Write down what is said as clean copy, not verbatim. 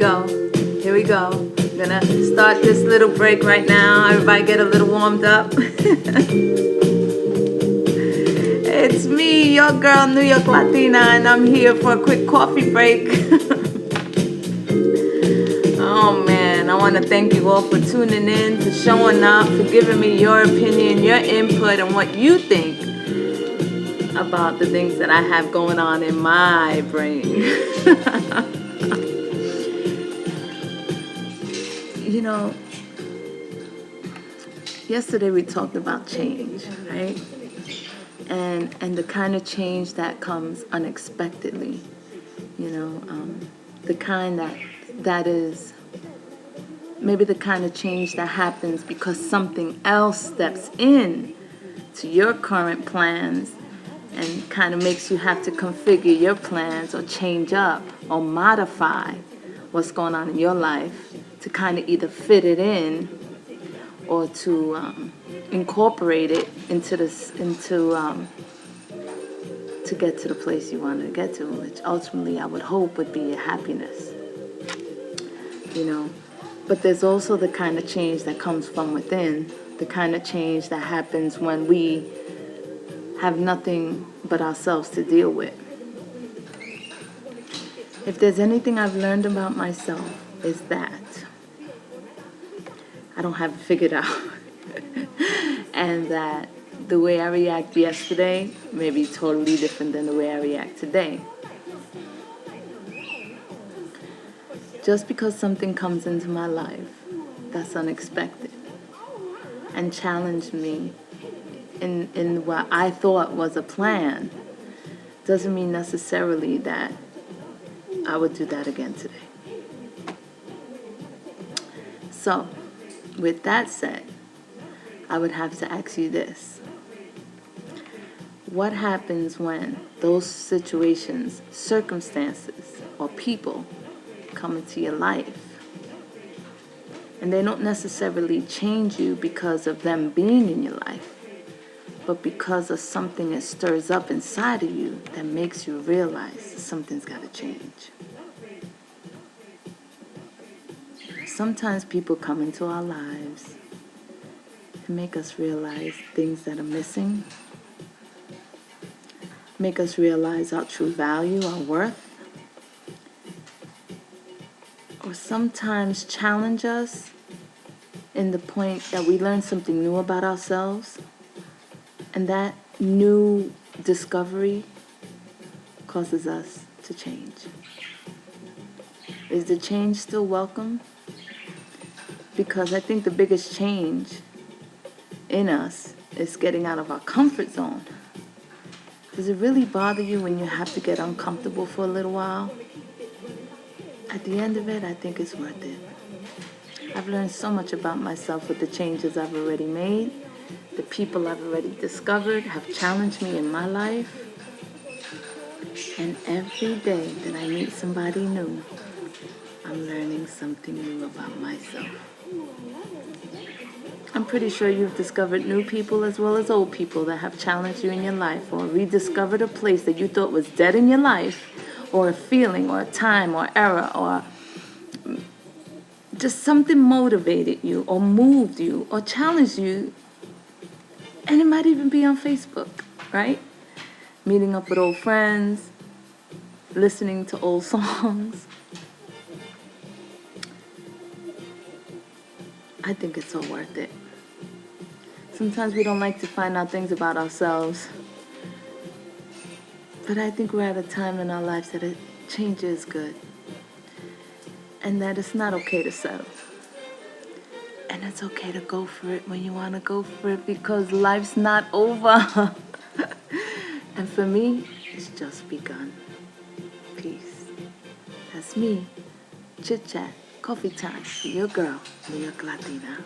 go. Here we go. I'm gonna start this little break right now. Everybody get a little warmed up. It's me, your girl, New York Latina, and I'm here for a quick coffee break. Oh man, I want to thank you all for tuning in, for showing up, for giving me your opinion, your input, and what you think about the things that I have going on in my brain. You know, yesterday we talked about change, right? And the kind of change that comes unexpectedly, the kind that is maybe the kind of change that happens because something else steps in to your current plans and kind of makes you have to configure your plans or change up or modify what's going on in your life to kind of either fit it in or to incorporate it to get to the place you want to get to, which ultimately I would hope would be your happiness. But there's also the kind of change that comes from within, the kind of change that happens when we have nothing but ourselves to deal with. If there's anything I've learned about myself, is that I don't have it figured out. And that the way I react yesterday may be totally different than the way I react today. Just because something comes into my life that's unexpected and challenged me in what I thought was a plan doesn't mean necessarily that I would do that again today. So, with that said, I would have to ask you this. What happens when those situations, circumstances, or people come into your life and they don't necessarily change you because of them being in your life, but because of something that stirs up inside of you that makes you realize something's got to change? Sometimes people come into our lives and make us realize things that are missing, make us realize our true value, our worth, or sometimes challenge us in the point that we learn something new about ourselves, and that new discovery causes us to change. Is the change still welcome? Because I think the biggest change in us is getting out of our comfort zone. Does it really bother you when you have to get uncomfortable for a little while? At the end of it, I think it's worth it. I've learned so much about myself with the changes I've already made. The people I've already discovered have challenged me in my life. And every day that I meet somebody new, I'm learning something new about myself. I'm pretty sure you've discovered new people as well as old people that have challenged you in your life, or rediscovered a place that you thought was dead in your life, or a feeling, or a time, or era, or just something motivated you, or moved you, or challenged you. And it might even be on Facebook, right? Meeting up with old friends, listening to old songs. I think it's so worth it. Sometimes we don't like to find out things about ourselves, but I think we're at a time in our lives that change is good, and that it's not okay to settle. And it's okay to go for it when you want to go for it, because life's not over. And for me, it's just begun. Peace. That's me. Chit chat. Coffee time. Your girl, New York Latina.